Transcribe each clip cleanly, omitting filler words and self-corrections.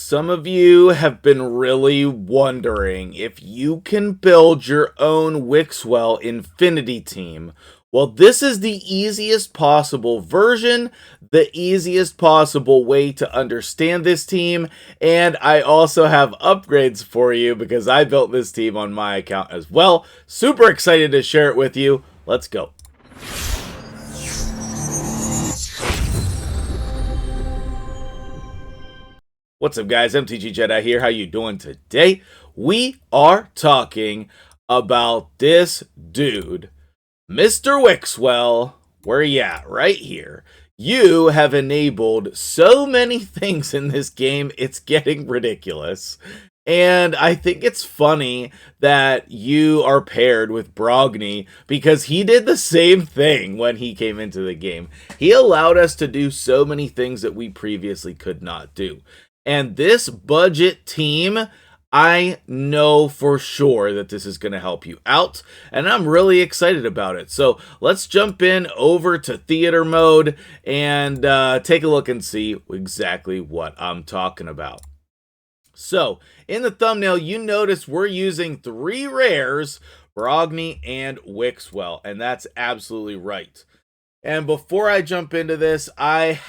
Some of you have been really wondering if you can build your own Wixwell Infinity team. Well, this is the easiest possible version, the easiest possible way to understand this team, and I also have upgrades for you because I built this team on my account as well. Super excited to share it with you. Let's go. What's up, guys? MtgJedi here. How you doing today? We are talking about this dude, Mr. Wixwell. Where you at? Right here. You have enabled so many things in this game, it's getting ridiculous. And I think it's funny that you are paired with Brogni because he did the same thing when he came into the game. He allowed us to do so many things that we previously could not do. And this budget team, I know for sure that this is going to help you out, and I'm really excited about it. So let's jump in over to theater mode and take a look and see exactly what I'm talking about. So in the thumbnail, you notice we're using 3 rares, Brogni and Wixwell, and that's absolutely right. And before I jump into this, I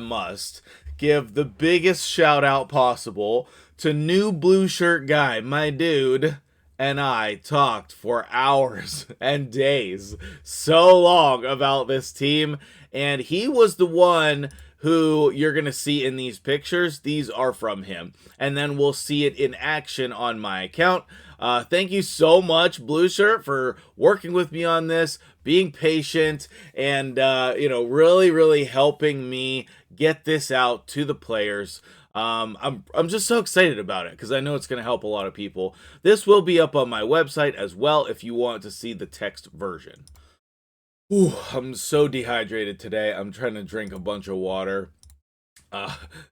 must give the biggest shout out possible to new blue shirt guy. My dude and I talked for hours and days, so long, about this team, and he was the one who you're going to see in these pictures. These are from him, and then we'll see it in action on my account. Thank you so much, Blue Shirt, for working with me on this, being patient, and really helping me get this out to the players. I'm just so excited about it because I know it's going to help a lot of people. This will be up on my website as well if you want to see the text version. Ooh, I'm so dehydrated today. I'm trying to drink a bunch of water.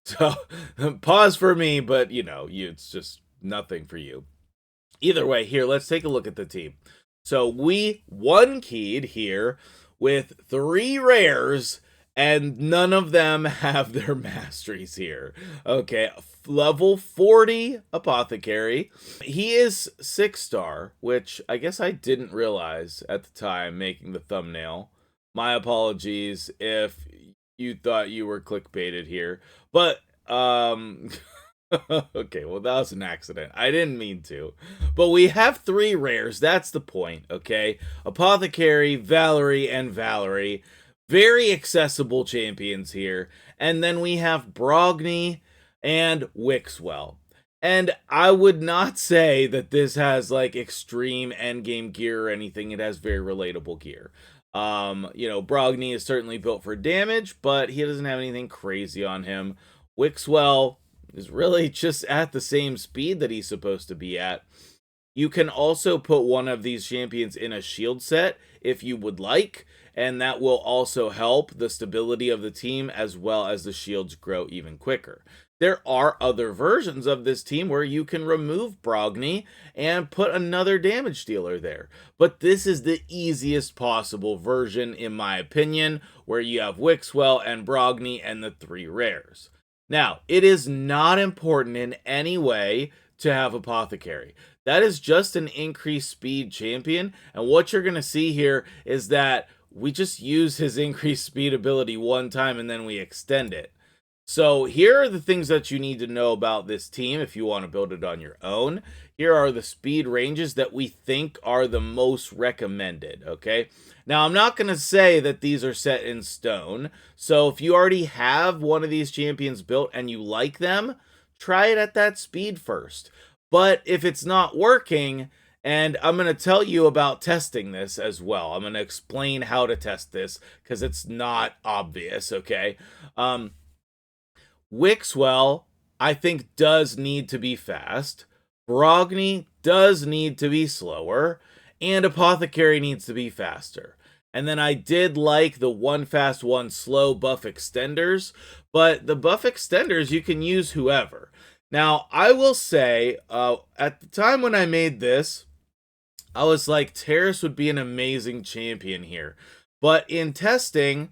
So pause for me, but it's just nothing for you. Either way, here, let's take a look at the team. So we one-keyed here with 3 rares, and none of them have their masteries here. Okay, level 40 Apothecary. He is 6-star, which I guess I didn't realize at the time making the thumbnail. My apologies if you thought you were clickbaited here. But, okay, well, that was an accident. I didn't mean to. But we have 3 rares. That's the point, okay? Apothecary, Valerie, and Valerie. Very accessible champions here. And then we have Brogni and Wixwell. And I would not say that this has like extreme endgame gear or anything. It has very relatable gear. Brogni is certainly built for damage, but he doesn't have anything crazy on him. Wixwell is really just at the same speed that he's supposed to be at. You can also put one of these champions in a shield set if you would like, and that will also help the stability of the team as well as the shields grow even quicker. There are other versions of this team where you can remove Brogni and put another damage dealer there. But this is the easiest possible version, in my opinion, where you have Wixwell and Brogni and the 3 rares. Now, it is not important in any way to have Apothecary. That is just an increased speed champion, and what you're going to see here is that we just use his increased speed ability one time and then we extend it. So here are the things that you need to know about this team if you want to build it on your own. Here are the speed ranges that we think are the most recommended, okay? Now, I'm not going to say that these are set in stone, so if you already have one of these champions built and you like them, try it at that speed first. But if it's not working, and I'm going to tell you about testing this as well. I'm going to explain how to test this because it's not obvious, okay? Wixwell, I think, does need to be fast. Brogni does need to be slower. And Apothecary needs to be faster. And then I did like the 1 fast, 1 slow buff extenders. But the buff extenders, you can use whoever. Now, I will say, at the time when I made this, I was like, Terrace would be an amazing champion here. But in testing,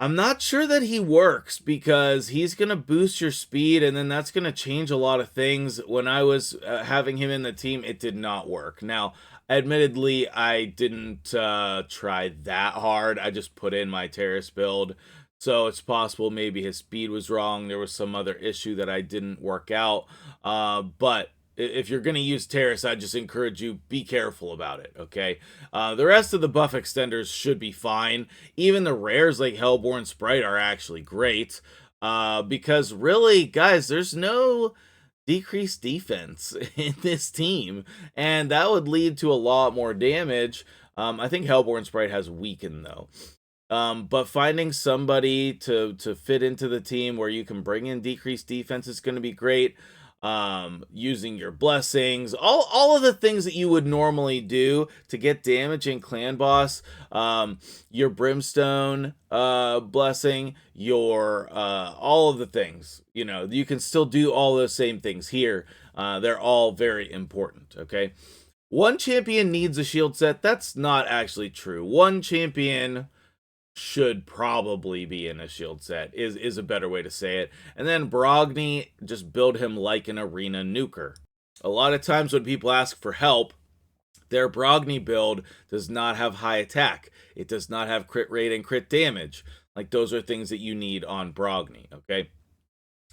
I'm not sure that he works because he's going to boost your speed and then that's going to change a lot of things. When I was having him in the team, it did not work. Now, admittedly, I didn't try that hard. I just put in my Terrace build. So it's possible maybe his speed was wrong. There was some other issue that I didn't work out. But if you're going to use Terrace, I just encourage you, be careful about it, okay? The rest of the buff extenders should be fine. Even the rares like Hellborn Sprite are actually great. Because really, guys, there's no decreased defense in this team. And that would lead to a lot more damage. I think Hellborn Sprite has Weaken, though. But finding somebody to fit into the team where you can bring in decreased defense is going to be great. Using your blessings, all of the things that you would normally do to get damage in Clan Boss, your Brimstone blessing, your all of the things, you know, you can still do all those same things here. They're all very important, okay? One champion needs a shield set. That's not actually true. One champion should probably be in a shield set is a better way to say it. And then Brogni, just build him like an arena nuker. A lot of times when people ask for help, their Brogni build does not have high attack. It does not have crit rate and crit damage. Like, those are things that you need on Brogni, okay?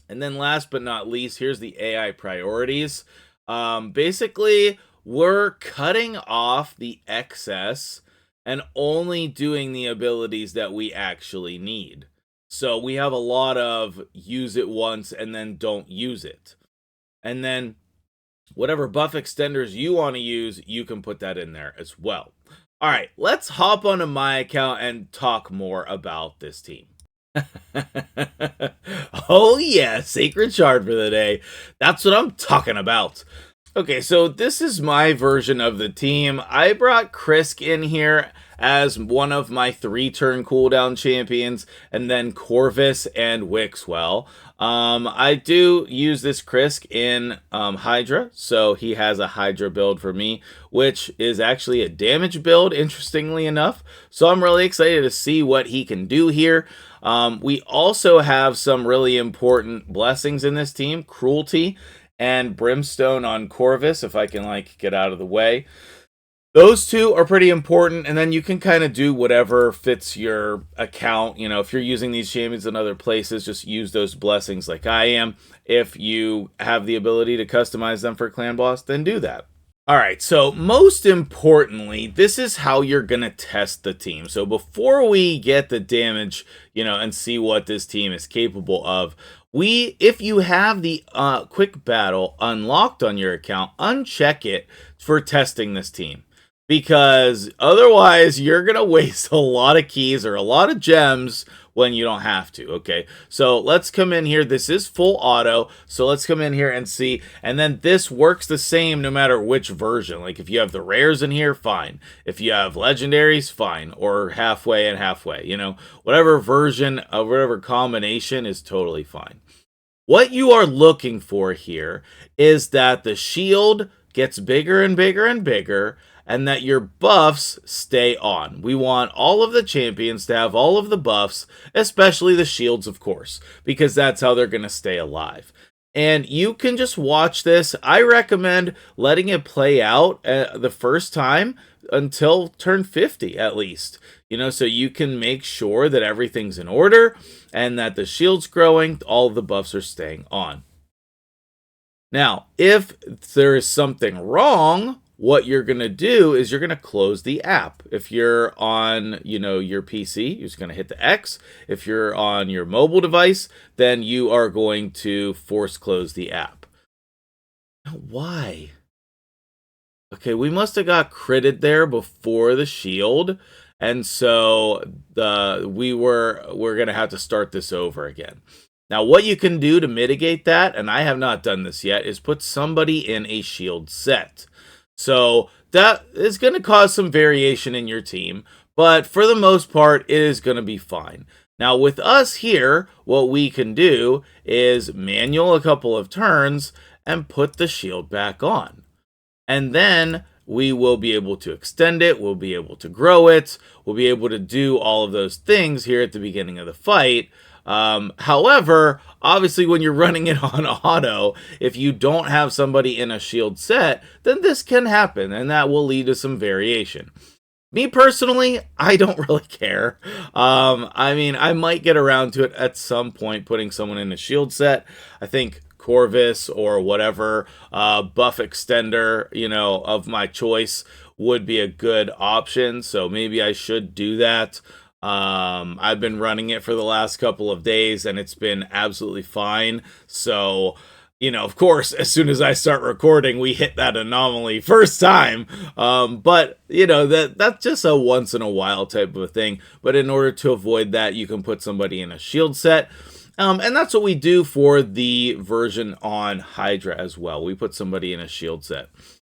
And then last but not least, here's the AI priorities. Basically, we're cutting off the excess and only doing the abilities that we actually need. So we have a lot of use it once and then don't use it. And then whatever buff extenders you want to use, you can put that in there as well. All right, let's hop onto my account and talk more about this team. Oh yeah, Sacred Shard for the day. That's what I'm talking about. Okay, so this is my version of the team. I brought Krisk in here as one of my 3-turn cooldown champions, and then Corvus and Wixwell. I do use this Krisk in Hydra, so he has a Hydra build for me, which is actually a damage build, interestingly enough. So I'm really excited to see what he can do here. We also have some really important blessings in this team, Cruelty and Brimstone on Corvus, if I can like get out of the way. Those two are pretty important, and then you can kind of do whatever fits your account. You know, if you're using these champions in other places, just use those blessings like I am. If you have the ability to customize them for Clan Boss, then do that. All right, so most importantly, this is how you're going to test the team. So before we get the damage, you know, and see what this team is capable of, if you have the quick battle unlocked on your account, uncheck it for testing this team. Because otherwise, you're going to waste a lot of keys or a lot of gems when you don't have to, okay? So let's come in here. This is full auto, so let's come in here and see. And then this works the same no matter which version. Like, if you have the rares in here, fine. If you have legendaries, fine. Or halfway and halfway, you know? Whatever version, whatever combination is totally fine. What you are looking for here is that the shield gets bigger and bigger and bigger, and that your buffs stay on. We want all of the champions to have all of the buffs, especially the shields, of course, because that's how they're going to stay alive. And you can just watch this. I recommend letting it play out the first time until turn 50 at least. You know, so you can make sure that everything's in order and that the shield's growing, all of the buffs are staying on. Now, if there is something wrong, what you're going to do is you're going to close the app. If you're on, you know, your PC, you're just going to hit the X. If you're on your mobile device, then you are going to force close the app. Why? Okay, we must have got critted there before the shield, and so we're going to have to start this over again. Now, what you can do to mitigate that, and I have not done this yet, is put somebody in a shield set. So that is going to cause some variation in your team, but for the most part, it is going to be fine. Now, with us here, what we can do is manual a couple of turns and put the shield back on. And then we will be able to extend it, we'll be able to grow it, we'll be able to do all of those things here at the beginning of the fight. However, obviously when you're running it on auto, if you don't have somebody in a shield set, then this can happen, and that will lead to some variation. Me personally, I don't really care. I mean, I might get around to it at some point, putting someone in a shield set. I think Corvus or whatever buff extender, of my choice would be a good option. So maybe I should do that. I've been running it for the last couple of days and it's been absolutely fine. So, of course, as soon as I start recording, we hit that anomaly first time. But, that's just a once in a while type of a thing. But in order to avoid that, you can put somebody in a shield set. And that's what we do for the version on Hydra as well. We put somebody in a shield set.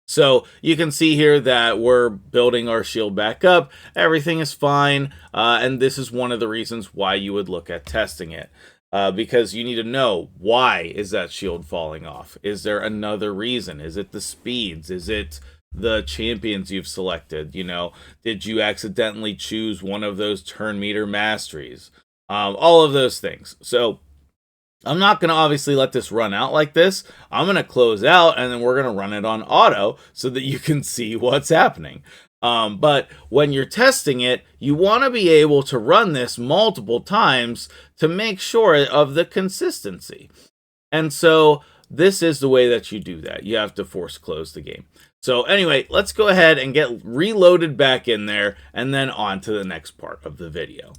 So you can see here that we're building our shield back up. Everything is fine. And this is one of the reasons why you would look at testing it. Because you need to know, why is that shield falling off? Is there another reason? Is it the speeds? Is it the champions you've selected? Did you accidentally choose one of those turn meter masteries? All of those things. So I'm not going to obviously let this run out like this. I'm going to close out and then we're going to run it on auto so that you can see what's happening. But when you're testing it, you want to be able to run this multiple times to make sure of the consistency. And so this is the way that you do that. You have to force close the game. So anyway, let's go ahead and get reloaded back in there and then on to the next part of the video.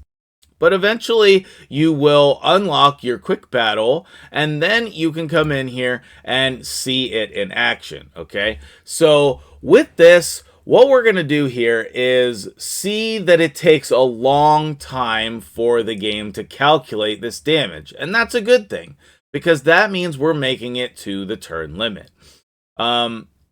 But eventually you will unlock your quick battle and then you can come in here and see it in action. Okay, so with this, what we're going to do here is see that it takes a long time for the game to calculate this damage. And that's a good thing, because that means we're making it to the turn limit.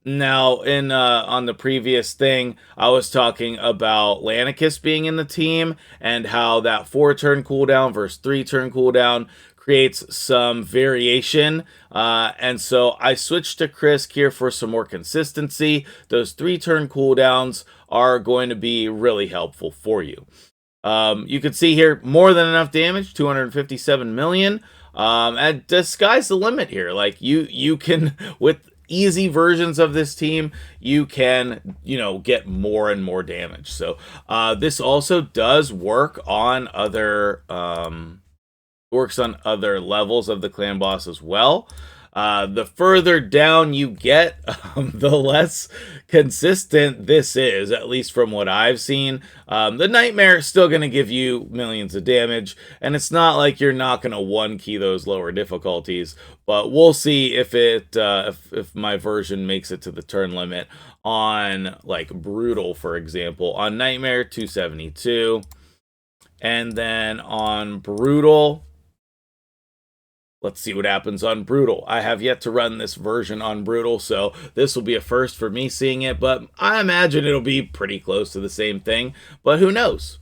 Now, on the previous thing, I was talking about Lanicus being in the team and how that 4-turn cooldown versus 3-turn cooldown creates some variation. And so I switched to Krisk here for some more consistency. Those 3-turn cooldowns are going to be really helpful for you. You can see here, more than enough damage, 257 million. And the sky's the limit here. Like you can, with easy versions of this team, you can, get more and more damage. So this also does work on other levels of the clan boss as well. The further down you get, the less consistent this is, at least from what I've seen. The Nightmare is still going to give you millions of damage, and it's not like you're not going to one-key those lower difficulties, but we'll see if if my version makes it to the turn limit on, like, Brutal, for example. On Nightmare, 272, and then on Brutal, let's see what happens on Brutal. I have yet to run this version on Brutal, so this will be a first for me seeing it, but I imagine it'll be pretty close to the same thing, but who knows?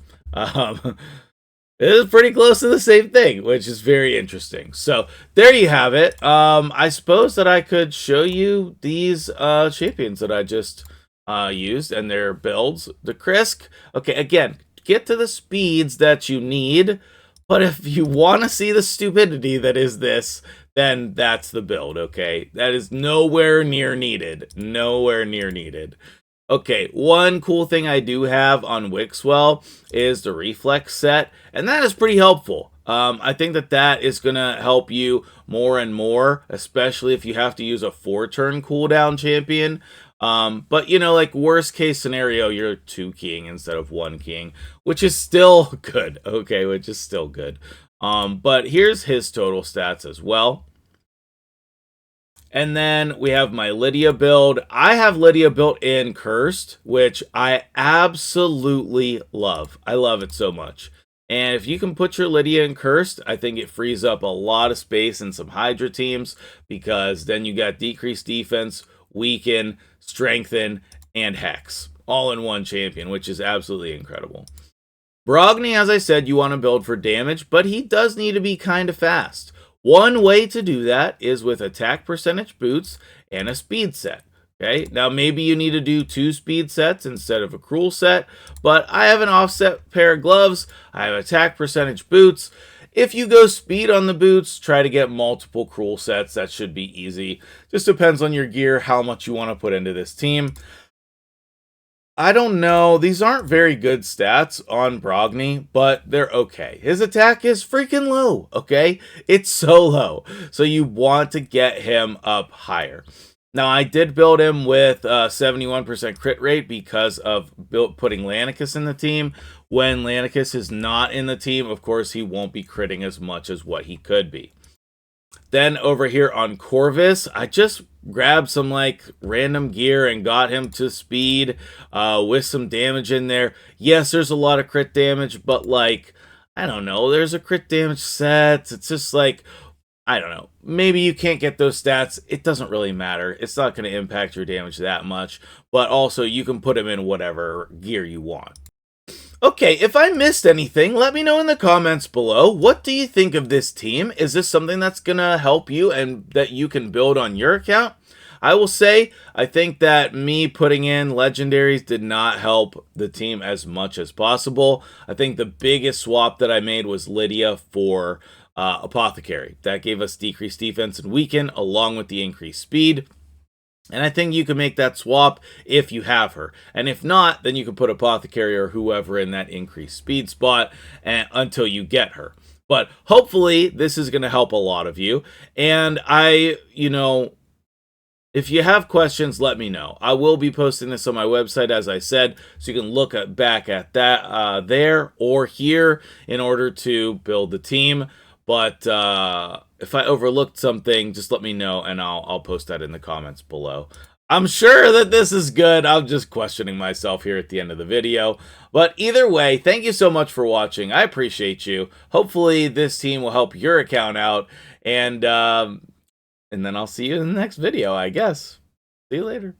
It is pretty close to the same thing, which is very interesting. So there you have it. I suppose that I could show you these champions that I just used and their builds. The Krisk, okay, again, get to the speeds that you need. But if you want to see the stupidity that is this, then that's the build, okay? That is nowhere near needed. Nowhere near needed. Okay, one cool thing I do have on Wixwell is the reflex set, and that is pretty helpful. I think that is going to help you more and more, especially if you have to use a 4-turn cooldown champion. But like worst case scenario, you're 2-keying instead of 1-keying, which is still good. Okay, which is still good. But here's his total stats as well. And then we have my Lydia build. I have Lydia built in Cursed, which I absolutely love. I love it so much. And if you can put your Lydia in Cursed, I think it frees up a lot of space in some Hydra teams, because then you got decreased defense, weaken, strengthen, and hex all in one champion, which is absolutely incredible. Brogni, as I said, you want to build for damage, but he does need to be kind of fast. One way to do that is with attack percentage boots and a speed set. Okay, now maybe you need to do 2 speed sets instead of a cruel set, but I have an offset pair of gloves, I have attack percentage boots. If you go speed on the boots, try to get multiple cruel sets. That should be easy. Just depends on your gear, how much you want to put into this team. I don't know. These aren't very good stats on Brogni, but they're okay. His attack is freaking low, okay? It's so low. So you want to get him up higher. Now, I did build him with 71% crit rate because of putting Lanicus in the team. When Lanicus is not in the team, of course, he won't be critting as much as what he could be. Then over here on Corvus, I just grabbed some like random gear and got him to speed with some damage in there. Yes, there's a lot of crit damage, but like, I don't know, there's a crit damage set. It's just like, I don't know. Maybe you can't get those stats. It doesn't really matter. It's not going to impact your damage that much. But also, you can put him in whatever gear you want. Okay, if I missed anything, let me know in the comments below. What do you think of this team? Is this something that's going to help you and that you can build on your account? I will say, I think that me putting in legendaries did not help the team as much as possible. I think the biggest swap that I made was Lydia for Apothecary. That gave us decreased defense and weaken along with the increased speed. And I think you can make that swap if you have her. And if not, then you can put Apothecary or whoever in that increased speed spot until you get her. But hopefully this is going to help a lot of you. And if you have questions, let me know. I will be posting this on my website, as I said, so you can look back at that there or here in order to build the team. But if I overlooked something, just let me know, and I'll post that in the comments below. I'm sure that this is good. I'm just questioning myself here at the end of the video. But either way, thank you so much for watching. I appreciate you. Hopefully this team will help your account out. And then I'll see you in the next video, I guess. See you later.